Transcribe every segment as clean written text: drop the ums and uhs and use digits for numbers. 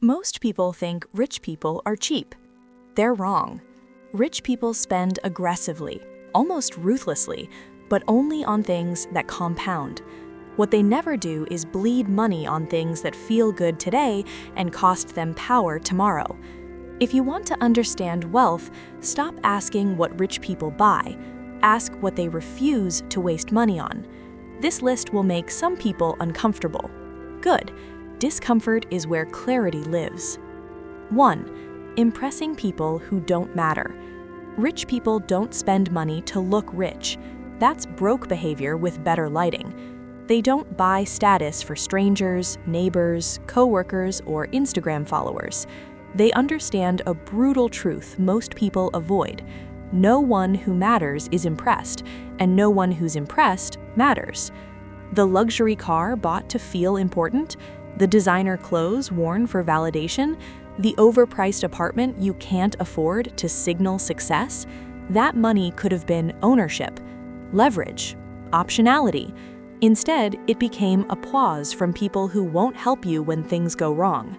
Most people think rich people are cheap. They're wrong. Rich people spend aggressively, almost ruthlessly, but only on things that compound. What they never do is bleed money on things that feel good today and cost them power tomorrow. If you want to understand wealth, stop asking what rich people buy. Ask what they refuse to waste money on. This list will make some people uncomfortable. Good. Discomfort is where clarity lives. 1. Impressing people who don't matter. Rich people don't spend money to look rich. That's broke behavior with better lighting. They don't buy status for strangers, neighbors, coworkers, or Instagram followers. They understand a brutal truth most people avoid. No one who matters is impressed, and no one who's impressed matters. The luxury car bought to feel important, the designer clothes worn for validation, the overpriced apartment you can't afford to signal success, that money could have been ownership, leverage, optionality. Instead, it became applause from people who won't help you when things go wrong.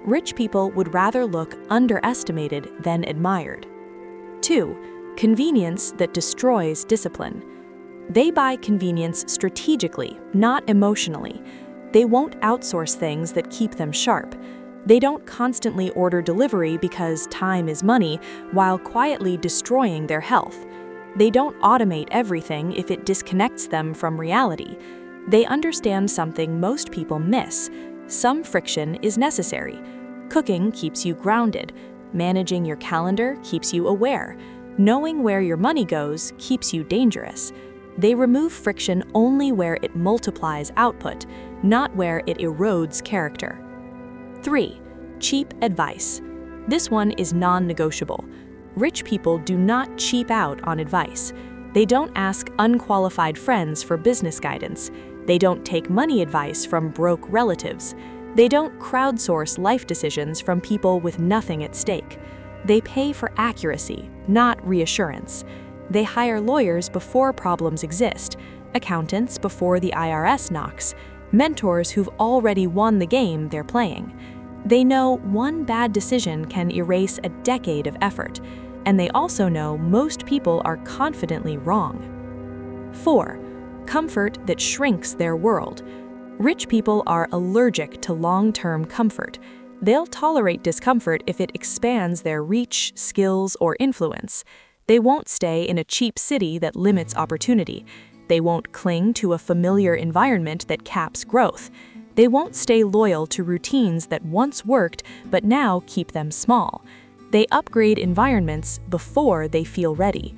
Rich people would rather look underestimated than admired. 2. Convenience that destroys discipline. They buy convenience strategically, not emotionally. They won't outsource things that keep them sharp. They don't constantly order delivery because time is money while quietly destroying their health. They don't automate everything if it disconnects them from reality. They understand something most people miss. Some friction is necessary. Cooking keeps you grounded. Managing your calendar keeps you aware. Knowing where your money goes keeps you dangerous. They remove friction only where it multiplies output, not where it erodes character. 3. Cheap advice. This one is non-negotiable. Rich people do not cheap out on advice. They don't ask unqualified friends for business guidance. They don't take money advice from broke relatives. They don't crowdsource life decisions from people with nothing at stake. They pay for accuracy, not reassurance. They hire lawyers before problems exist, accountants before the IRS knocks, mentors who've already won the game they're playing. They know one bad decision can erase a decade of effort, and they also know most people are confidently wrong. 4. Comfort that shrinks their world. Rich people are allergic to long-term comfort. They'll tolerate discomfort if it expands their reach, skills, or influence. They won't stay in a cheap city that limits opportunity. They won't cling to a familiar environment that caps growth. They won't stay loyal to routines that once worked but now keep them small. They upgrade environments before they feel ready.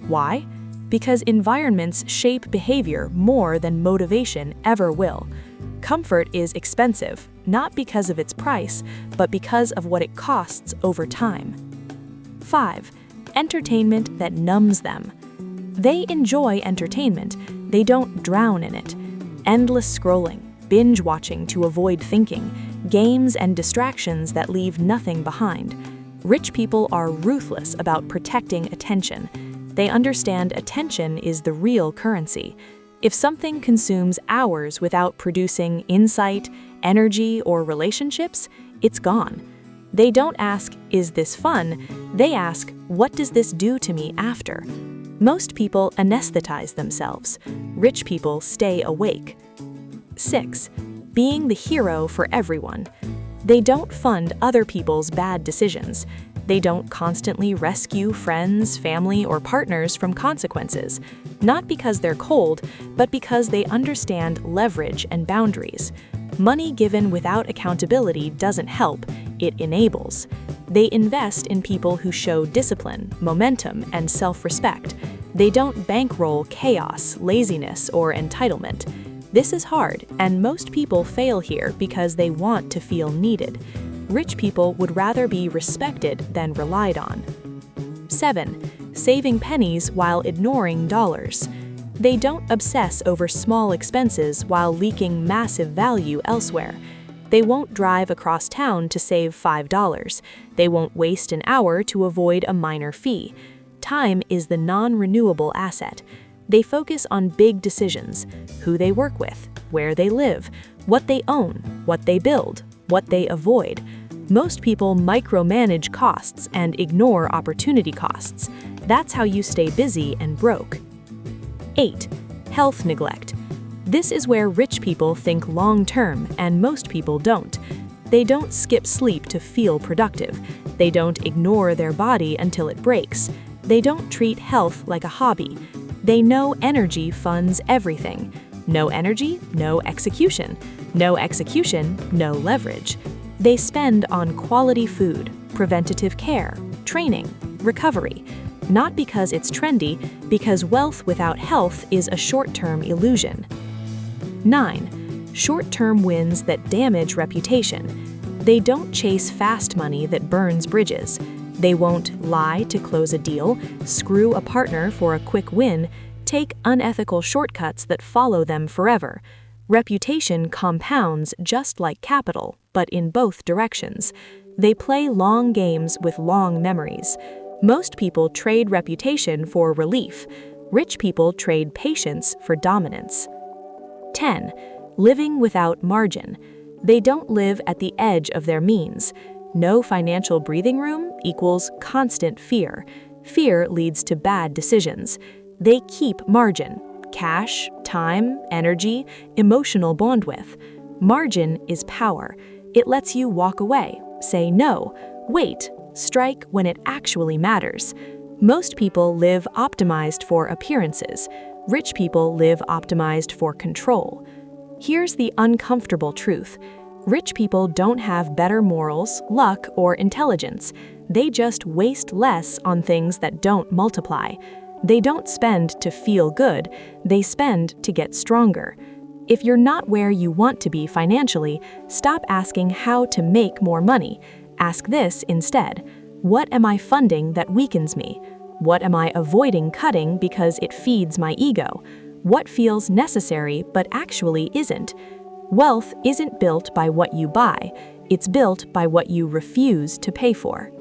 Why? Because environments shape behavior more than motivation ever will. Comfort is expensive, not because of its price, but because of what it costs over time. 5. Entertainment that numbs them. They enjoy entertainment. They don't drown in it. Endless scrolling, binge watching to avoid thinking, games and distractions that leave nothing behind. Rich people are ruthless about protecting attention. They understand attention is the real currency. If something consumes hours without producing insight, energy, or relationships, it's gone. They don't ask, "Is this fun?" They ask, "What does this do to me after?" Most people anesthetize themselves. Rich people stay awake. 6. Being the hero for everyone. They don't fund other people's bad decisions. They don't constantly rescue friends, family, or partners from consequences, not because they're cold, but because they understand leverage and boundaries. Money given without accountability doesn't help, it enables. They invest in people who show discipline, momentum, and self-respect. They don't bankroll chaos, laziness, or entitlement. This is hard, and most people fail here because they want to feel needed. Rich people would rather be respected than relied on. 7. Saving pennies while ignoring dollars. They don't obsess over small expenses while leaking massive value elsewhere. They won't drive across town to save $5. They won't waste an hour to avoid a minor fee. Time is the non-renewable asset. They focus on big decisions: who they work with, where they live, what they own, what they build, what they avoid. Most people micromanage costs and ignore opportunity costs. That's how you stay busy and broke. 8. Health neglect. This is where rich people think long-term and most people don't. They don't skip sleep to feel productive. They don't ignore their body until it breaks. They don't treat health like a hobby. They know energy funds everything. No energy, no execution. No execution, no leverage. They spend on quality food, preventative care, training, recovery. Not because it's trendy, because wealth without health is a short-term illusion. 9. Short-term wins that damage reputation. They don't chase fast money that burns bridges. They won't lie to close a deal, screw a partner for a quick win, take unethical shortcuts that follow them forever. Reputation compounds just like capital, but in both directions. They play long games with long memories. Most people trade reputation for relief. Rich people trade patience for dominance. 10. Living without margin. They don't live at the edge of their means. No financial breathing room equals constant fear. Fear leads to bad decisions. They keep margin. Cash, time, energy, emotional bandwidth. Margin is power. It lets you walk away, say no, wait, strike when it actually matters. Most people live optimized for appearances. Rich people live optimized for control. Here's the uncomfortable truth. Rich people don't have better morals, luck, or intelligence. They just waste less on things that don't multiply. They don't spend to feel good, they spend to get stronger. If you're not where you want to be financially, stop asking how to make more money. Ask this instead. What am I funding that weakens me? What am I avoiding cutting because it feeds my ego? What feels necessary but actually isn't? Wealth isn't built by what you buy, it's built by what you refuse to pay for.